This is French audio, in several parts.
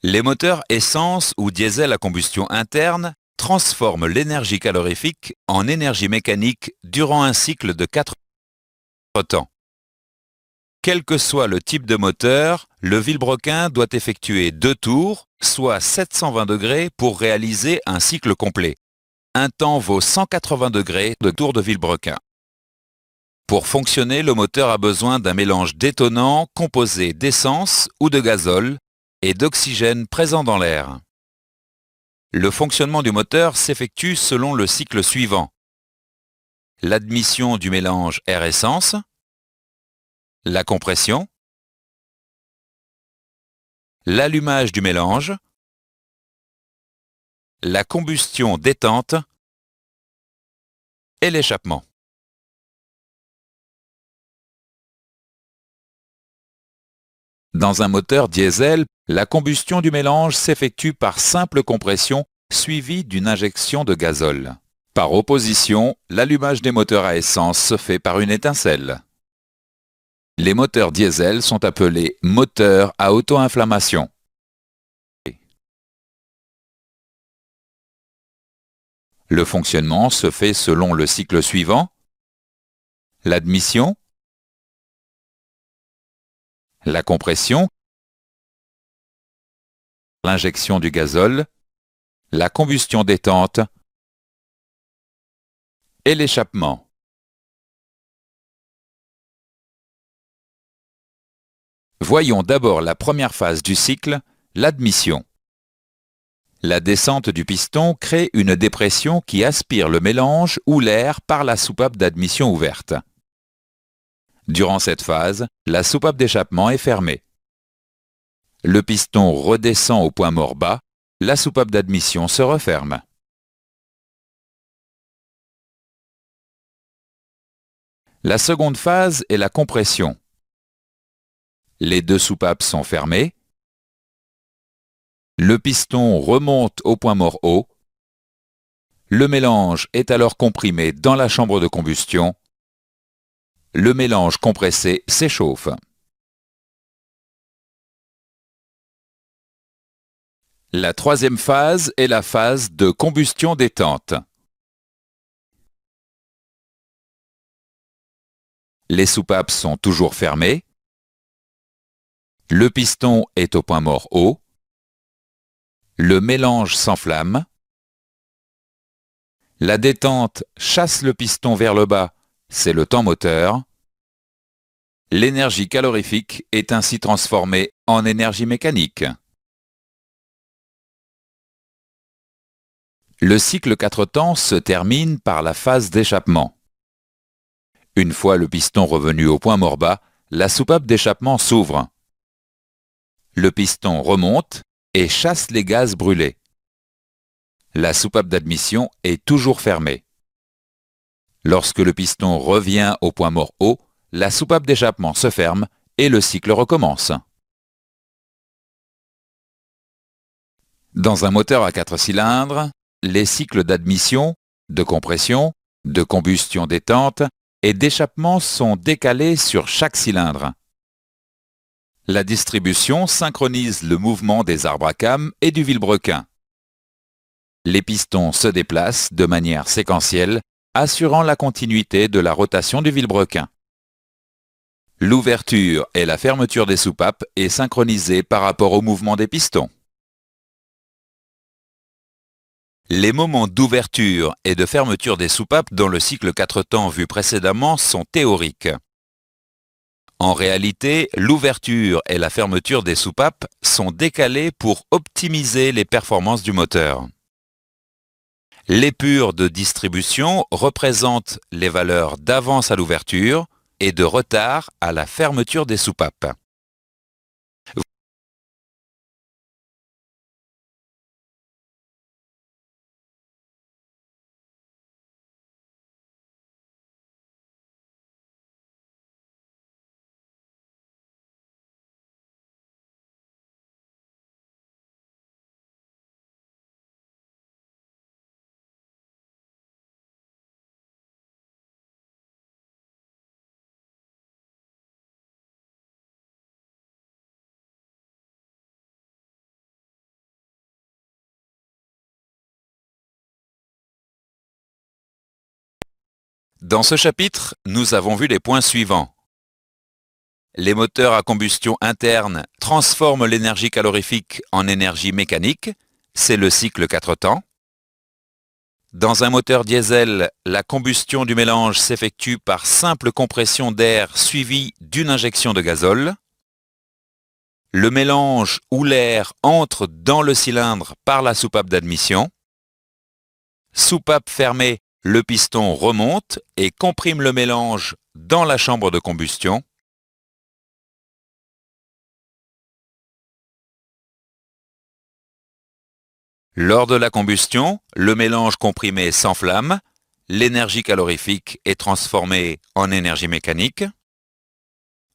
Les moteurs essence ou diesel à combustion interne transforment l'énergie calorifique en énergie mécanique durant un cycle de 4 temps. Quel que soit le type de moteur, le vilebrequin doit effectuer 2 tours, soit 720 degrés pour réaliser un cycle complet. Un temps vaut 180 degrés de tour de vilebrequin. Pour fonctionner, le moteur a besoin d'un mélange d'étonnant composé d'essence ou de gazole et d'oxygène présent dans l'air. Le fonctionnement du moteur s'effectue selon le cycle suivant. L'admission du mélange air-essence, la compression, l'allumage du mélange, la combustion détente et l'échappement. Dans un moteur diesel, la combustion du mélange s'effectue par simple compression suivie d'une injection de gazole. Par opposition, l'allumage des moteurs à essence se fait par une étincelle. Les moteurs diesel sont appelés moteurs à auto-inflammation. Le fonctionnement se fait selon le cycle suivant. L'admission, la compression, l'injection du gazole, la combustion détente et l'échappement. Voyons d'abord la première phase du cycle, l'admission. La descente du piston crée une dépression qui aspire le mélange ou l'air par la soupape d'admission ouverte. Durant cette phase, la soupape d'échappement est fermée. Le piston redescend au point mort bas, la soupape d'admission se referme. La seconde phase est la compression. Les deux soupapes sont fermées. Le piston remonte au point mort haut. Le mélange est alors comprimé dans la chambre de combustion. Le mélange compressé s'échauffe. La troisième phase est la phase de combustion détente. Les soupapes sont toujours fermées. Le piston est au point mort haut. Le mélange s'enflamme. La détente chasse le piston vers le bas, c'est le temps moteur. L'énergie calorifique est ainsi transformée en énergie mécanique. Le cycle 4 temps se termine par la phase d'échappement. Une fois le piston revenu au point mort bas, la soupape d'échappement s'ouvre. Le piston remonte et chasse les gaz brûlés. La soupape d'admission est toujours fermée. Lorsque le piston revient au point mort haut, la soupape d'échappement se ferme et le cycle recommence. Dans un moteur à 4 cylindres, les cycles d'admission, de compression, de combustion détente et d'échappement sont décalés sur chaque cylindre. La distribution synchronise le mouvement des arbres à cames et du vilebrequin. Les pistons se déplacent de manière séquentielle, assurant la continuité de la rotation du vilebrequin. L'ouverture et la fermeture des soupapes est synchronisée par rapport au mouvement des pistons. Les moments d'ouverture et de fermeture des soupapes dans le cycle 4 temps vu précédemment sont théoriques. En réalité, l'ouverture et la fermeture des soupapes sont décalées pour optimiser les performances du moteur. L'épure de distribution représente les valeurs d'avance à l'ouverture et de retard à la fermeture des soupapes. Dans ce chapitre, nous avons vu les points suivants. Les moteurs à combustion interne transforment l'énergie calorifique en énergie mécanique, c'est le cycle 4 temps. Dans un moteur diesel, la combustion du mélange s'effectue par simple compression d'air suivie d'une injection de gazole. Le mélange ou l'air entre dans le cylindre par la soupape d'admission. Soupape fermée, le piston remonte et comprime le mélange dans la chambre de combustion. Lors de la combustion, le mélange comprimé s'enflamme, l'énergie calorifique est transformée en énergie mécanique.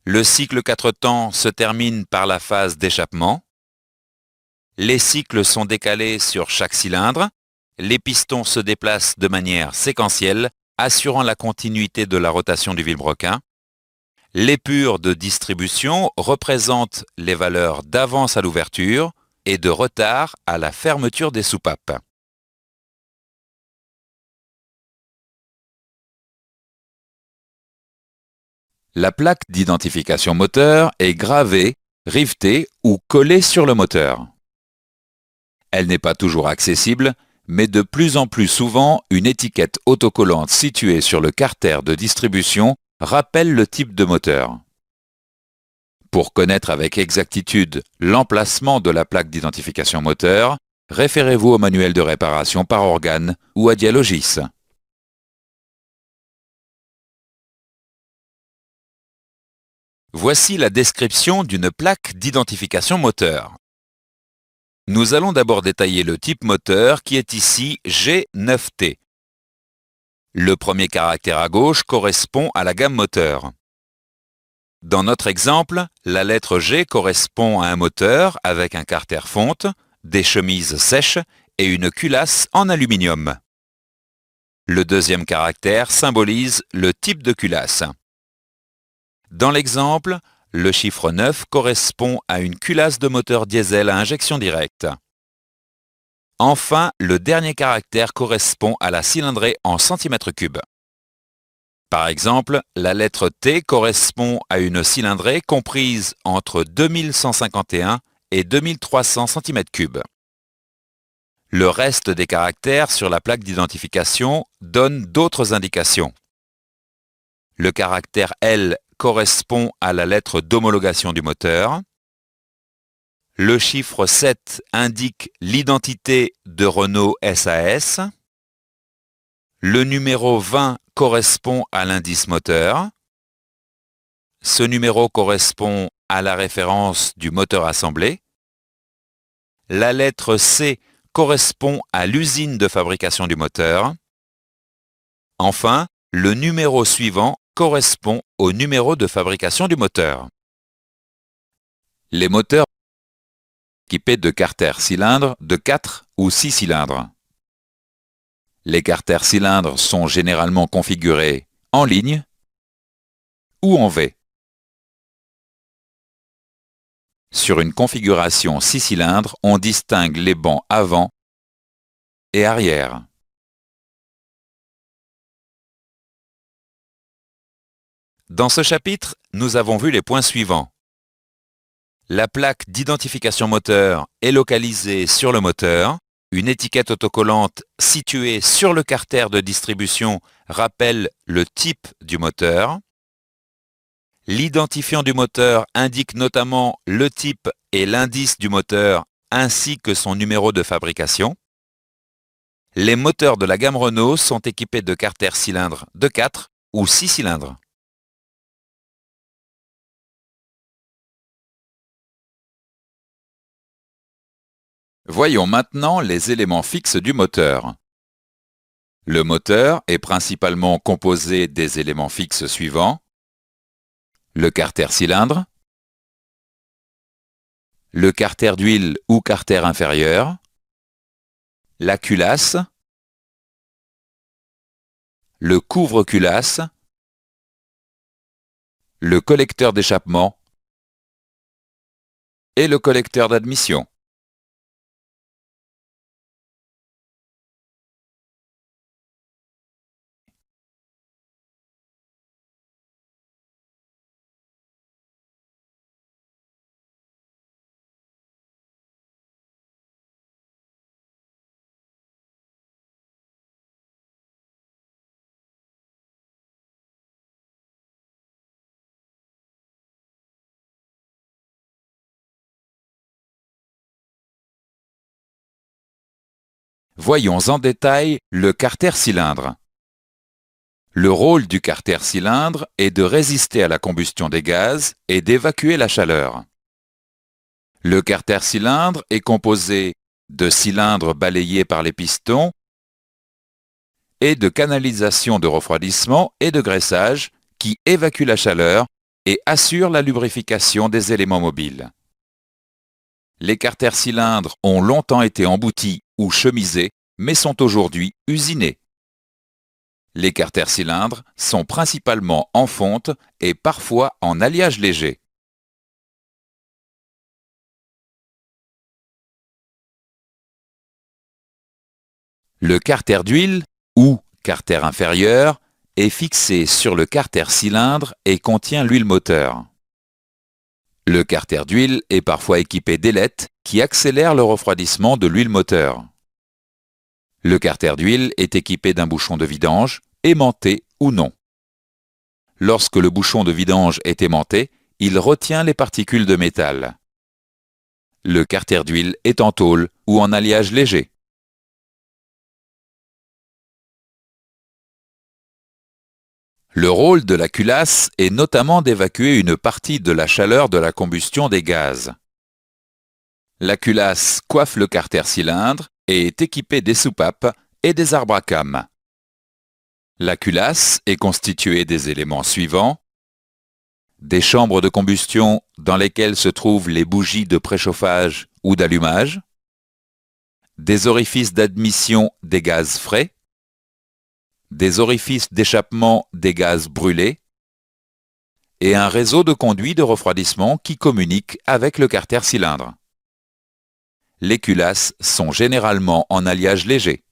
Le cycle 4 temps se termine par la phase d'échappement. Les cycles sont décalés sur chaque cylindre. Les pistons se déplacent de manière séquentielle, assurant la continuité de la rotation du vilebrequin. L'épure de distribution représente les valeurs d'avance à l'ouverture et de retard à la fermeture des soupapes. La plaque d'identification moteur est gravée, rivetée ou collée sur le moteur. Elle n'est pas toujours accessible, mais de plus en plus souvent, une étiquette autocollante située sur le carter de distribution rappelle le type de moteur. Pour connaître avec exactitude l'emplacement de la plaque d'identification moteur, référez-vous au manuel de réparation par organe ou à Dialogis. Voici la description d'une plaque d'identification moteur. Nous allons d'abord détailler le type moteur qui est ici G9T. Le premier caractère à gauche correspond à la gamme moteur. Dans notre exemple, la lettre G correspond à un moteur avec un carter fonte, des chemises sèches et une culasse en aluminium. Le deuxième caractère symbolise le type de culasse. Dans l'exemple, le chiffre 9 correspond à une culasse de moteur diesel à injection directe. Enfin, le dernier caractère correspond à la cylindrée en centimètres cubes. Par exemple, la lettre T correspond à une cylindrée comprise entre 2151 et 2300 cm3. Le reste des caractères sur la plaque d'identification donne d'autres indications. Le caractère L correspond à la lettre d'homologation du moteur. Le chiffre 7 indique l'identité de Renault SAS. Le numéro 20 correspond à l'indice moteur. Ce numéro correspond à la référence du moteur assemblé. La lettre C correspond à l'usine de fabrication du moteur. Enfin, le numéro suivant correspond au numéro de fabrication du moteur. Les moteurs équipés de carters cylindres de 4 ou 6 cylindres. Les carters cylindres sont généralement configurés en ligne ou en V. Sur une configuration 6 cylindres, on distingue les bancs avant et arrière. Dans ce chapitre, nous avons vu les points suivants. La plaque d'identification moteur est localisée sur le moteur. Une étiquette autocollante située sur le carter de distribution rappelle le type du moteur. L'identifiant du moteur indique notamment le type et l'indice du moteur ainsi que son numéro de fabrication. Les moteurs de la gamme Renault sont équipés de carters cylindres de 4 ou 6 cylindres. Voyons maintenant les éléments fixes du moteur. Le moteur est principalement composé des éléments fixes suivants. Le carter cylindre, le carter d'huile ou carter inférieur, la culasse, le couvre-culasse, le collecteur d'échappement et le collecteur d'admission. Voyons en détail le carter-cylindre. Le rôle du carter-cylindre est de résister à la combustion des gaz et d'évacuer la chaleur. Le carter-cylindre est composé de cylindres balayés par les pistons et de canalisations de refroidissement et de graissage qui évacuent la chaleur et assurent la lubrification des éléments mobiles. Les carter-cylindres ont longtemps été emboutis ou chemisés, mais sont aujourd'hui usinés. Les carter-cylindres sont principalement en fonte et parfois en alliage léger. Le carter d'huile, ou carter inférieur, est fixé sur le carter-cylindre et contient l'huile moteur. Le carter d'huile est parfois équipé d'ailettes qui accélèrent le refroidissement de l'huile moteur. Le carter d'huile est équipé d'un bouchon de vidange, aimanté ou non. Lorsque le bouchon de vidange est aimanté, il retient les particules de métal. Le carter d'huile est en tôle ou en alliage léger. Le rôle de la culasse est notamment d'évacuer une partie de la chaleur de la combustion des gaz. La culasse coiffe le carter-cylindre et est équipée des soupapes et des arbres à cames. La culasse est constituée des éléments suivants: des chambres de combustion dans lesquelles se trouvent les bougies de préchauffage ou d'allumage, des orifices d'admission des gaz frais, des orifices d'échappement des gaz brûlés et un réseau de conduits de refroidissement qui communique avec le carter-cylindre. Les culasses sont généralement en alliage léger.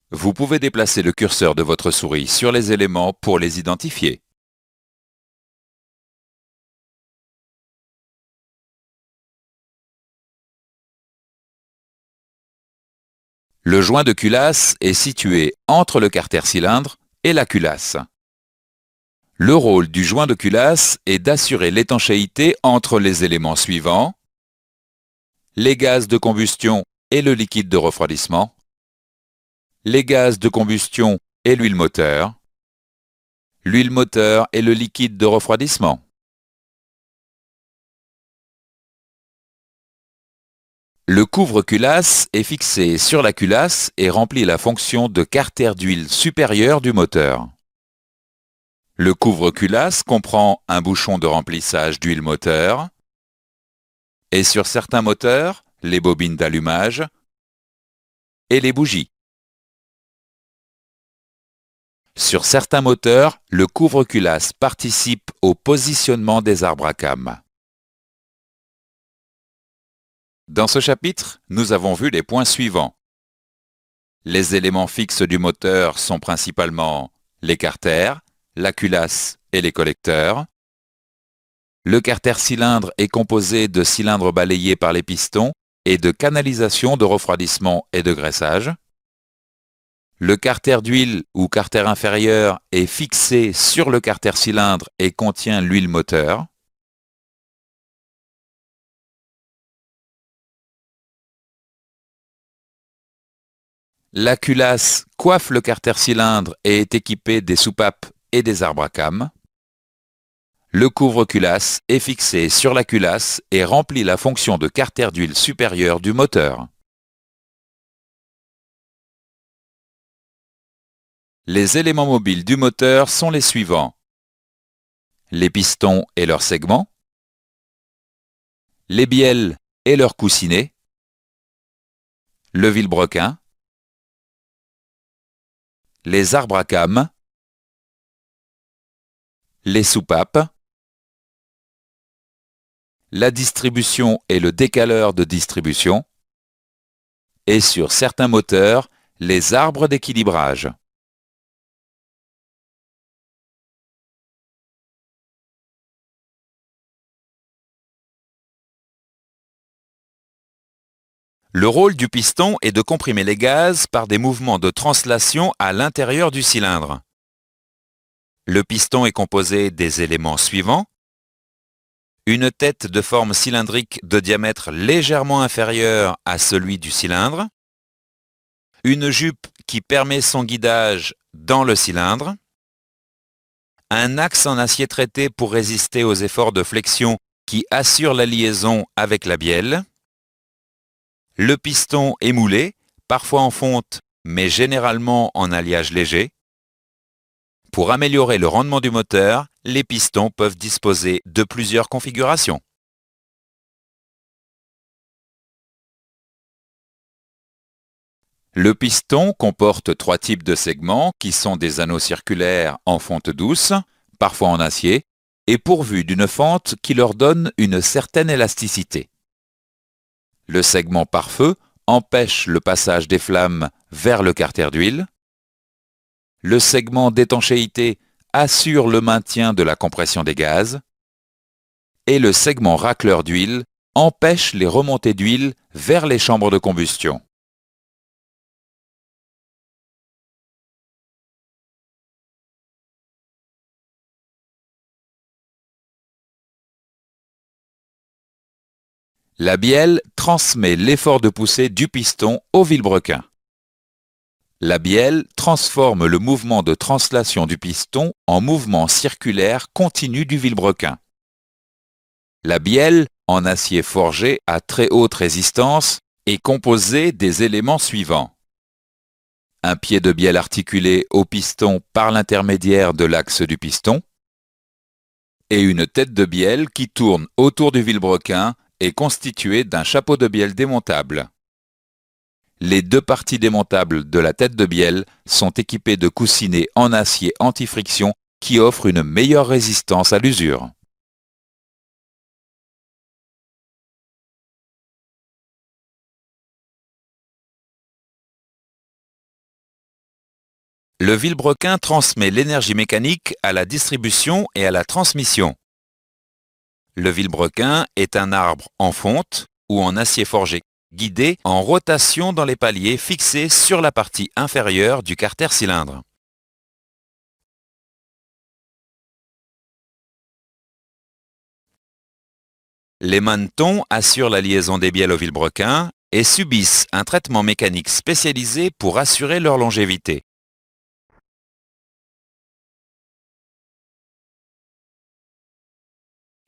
Vous pouvez déplacer le curseur de votre souris sur les éléments pour les identifier. Le joint de culasse est situé entre le carter-cylindre et la culasse. Le rôle du joint de culasse est d'assurer l'étanchéité entre les éléments suivants: les gaz de combustion et le liquide de refroidissement, les gaz de combustion et l'huile moteur et le liquide de refroidissement. Le couvre-culasse est fixé sur la culasse et remplit la fonction de carter d'huile supérieur du moteur. Le couvre-culasse comprend un bouchon de remplissage d'huile moteur et sur certains moteurs, les bobines d'allumage et les bougies. Sur certains moteurs, le couvre-culasse participe au positionnement des arbres à cames. Dans ce chapitre, nous avons vu les points suivants. Les éléments fixes du moteur sont principalement les carters, la culasse et les collecteurs. Le carter-cylindre est composé de cylindres balayés par les pistons et de canalisations de refroidissement et de graissage. Le carter d'huile ou carter inférieur est fixé sur le carter-cylindre et contient l'huile moteur. La culasse coiffe le carter-cylindre et est équipée des soupapes et des arbres à cames. Le couvre-culasse est fixé sur la culasse et remplit la fonction de carter d'huile supérieur du moteur. Les éléments mobiles du moteur sont les suivants: les pistons et leurs segments, les bielles et leurs coussinets, le vilebrequin, les arbres à cames, les soupapes, la distribution et le décaleur de distribution, et sur certains moteurs, les arbres d'équilibrage. Le rôle du piston est de comprimer les gaz par des mouvements de translation à l'intérieur du cylindre. Le piston est composé des éléments suivants: une tête de forme cylindrique de diamètre légèrement inférieur à celui du cylindre, une jupe qui permet son guidage dans le cylindre, un axe en acier traité pour résister aux efforts de flexion qui assure la liaison avec la bielle, le piston émoulé, parfois en fonte mais généralement en alliage léger. Pour améliorer le rendement du moteur, les pistons peuvent disposer de plusieurs configurations. Le piston comporte 3 types de segments qui sont des anneaux circulaires en fonte douce, parfois en acier, et pourvus d'une fente qui leur donne une certaine élasticité. Le segment pare-feu empêche le passage des flammes vers le carter d'huile. Le segment d'étanchéité assure le maintien de la compression des gaz. Et le segment racleur d'huile empêche les remontées d'huile vers les chambres de combustion. La bielle transmet l'effort de poussée du piston au vilebrequin. La bielle transforme le mouvement de translation du piston en mouvement circulaire continu du vilebrequin. La bielle, en acier forgé à très haute résistance, est composée des éléments suivants. Un pied de bielle articulé au piston par l'intermédiaire de l'axe du piston, et une tête de bielle qui tourne autour du vilebrequin est constituée d'un chapeau de bielle démontable. Les 2 parties démontables de la tête de bielle sont équipées de coussinets en acier anti-friction qui offrent une meilleure résistance à l'usure. Le vilebrequin transmet l'énergie mécanique à la distribution et à la transmission. Le vilebrequin est un arbre en fonte ou en acier forgé, guidé en rotation dans les paliers fixés sur la partie inférieure du carter cylindre. Les manetons assurent la liaison des bielles au vilebrequin et subissent un traitement mécanique spécialisé pour assurer leur longévité.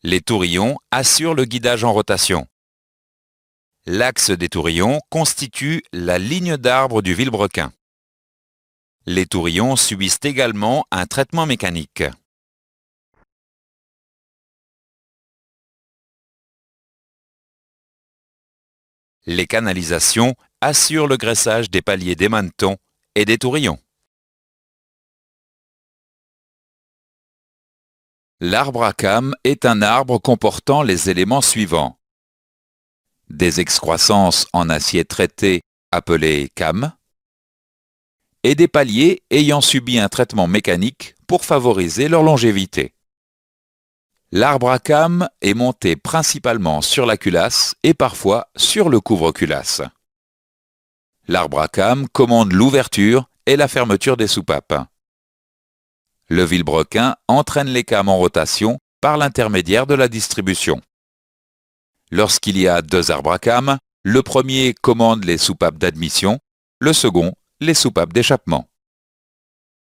Les tourillons assurent le guidage en rotation. L'axe des tourillons constitue la ligne d'arbre du vilebrequin. Les tourillons subissent également un traitement mécanique. Les canalisations assurent le graissage des paliers des manetons et des tourillons. L'arbre à cames est un arbre comportant les éléments suivants. Des excroissances en acier traité appelées cames et des paliers ayant subi un traitement mécanique pour favoriser leur longévité. L'arbre à cames est monté principalement sur la culasse et parfois sur le couvre-culasse. L'arbre à cames commande l'ouverture et la fermeture des soupapes. Le vilebrequin entraîne les cames en rotation par l'intermédiaire de la distribution. Lorsqu'il y a 2 arbres à cames, le premier commande les soupapes d'admission, le second les soupapes d'échappement.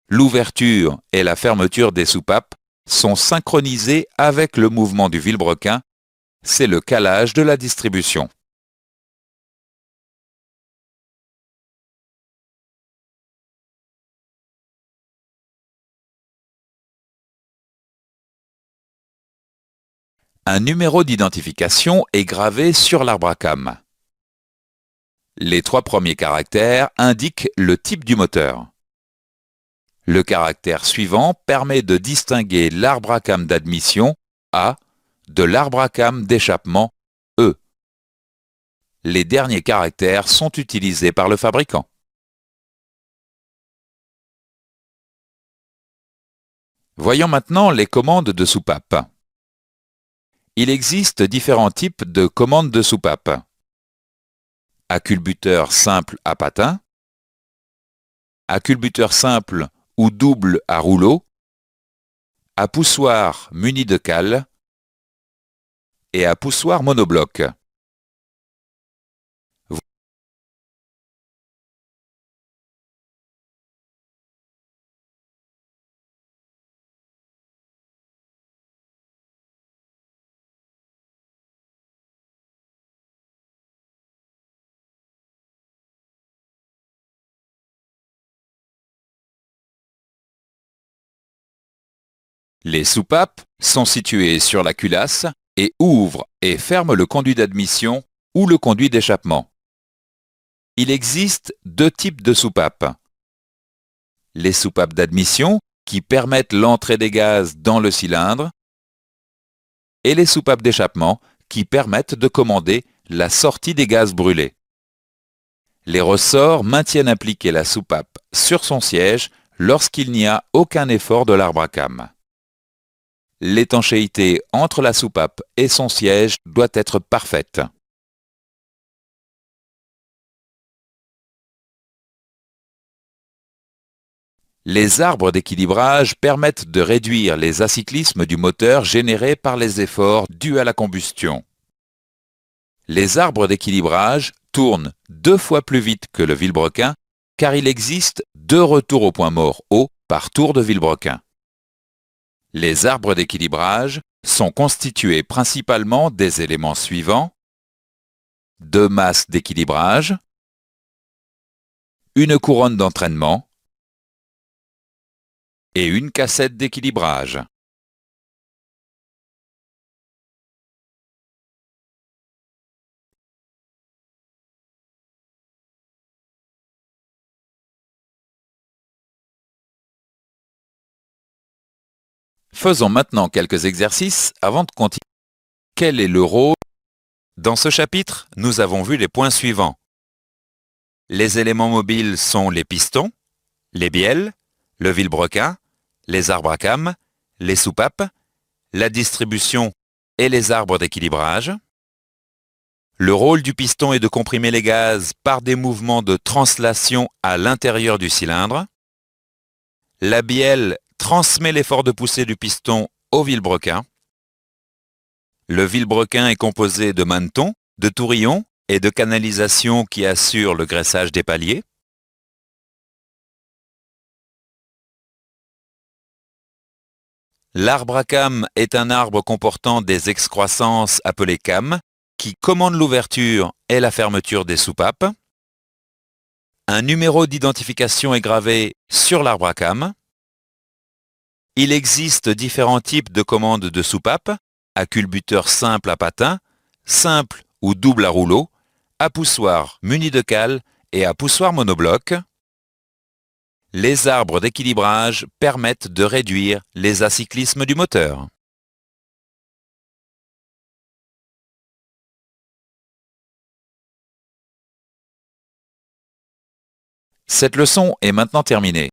L'ouverture et la fermeture des soupapes sont synchronisées avec le mouvement du vilebrequin, c'est le calage de la distribution. Un numéro d'identification est gravé sur l'arbre à cames. Les 3 premiers caractères indiquent le type du moteur. Le caractère suivant permet de distinguer l'arbre à cames d'admission A de l'arbre à cames d'échappement E. Les derniers caractères sont utilisés par le fabricant. Voyons maintenant les commandes de soupape. Il existe différents types de commandes de soupape. À culbuteur simple à patins, à culbuteur simple ou double à rouleau, à poussoir muni de cale et à poussoir monobloc. Les soupapes sont situées sur la culasse et ouvrent et ferment le conduit d'admission ou le conduit d'échappement. Il existe deux types de soupapes. Les soupapes d'admission qui permettent l'entrée des gaz dans le cylindre et les soupapes d'échappement qui permettent de commander la sortie des gaz brûlés. Les ressorts maintiennent appliquée la soupape sur son siège lorsqu'il n'y a aucun effort de l'arbre à cames. L'étanchéité entre la soupape et son siège doit être parfaite. Les arbres d'équilibrage permettent de réduire les acyclismes du moteur générés par les efforts dus à la combustion. Les arbres d'équilibrage tournent 2 fois plus vite que le vilebrequin car il existe 2 retours au point mort haut par tour de vilebrequin. Les arbres d'équilibrage sont constitués principalement des éléments suivants: 2 masses d'équilibrage, une couronne d'entraînement et une cassette d'équilibrage. Faisons maintenant quelques exercices avant de continuer. Quel est le rôle? Dans ce chapitre, nous avons vu les points suivants. Les éléments mobiles sont les pistons, les bielles, le vilebrequin, les arbres à cames, les soupapes, la distribution et les arbres d'équilibrage. Le rôle du piston est de comprimer les gaz par des mouvements de translation à l'intérieur du cylindre. La bielle transmet l'effort de poussée du piston au vilebrequin. Le vilebrequin est composé de manetons, de tourillons et de canalisations qui assurent le graissage des paliers. L'arbre à cames est un arbre comportant des excroissances appelées cames qui commandent l'ouverture et la fermeture des soupapes. Un numéro d'identification est gravé sur l'arbre à cames. Il existe différents types de commandes de soupapes: à culbuteur simple à patin, simple ou double à rouleau, à poussoir muni de cale et à poussoir monobloc. Les arbres d'équilibrage permettent de réduire les acyclismes du moteur. Cette leçon est maintenant terminée.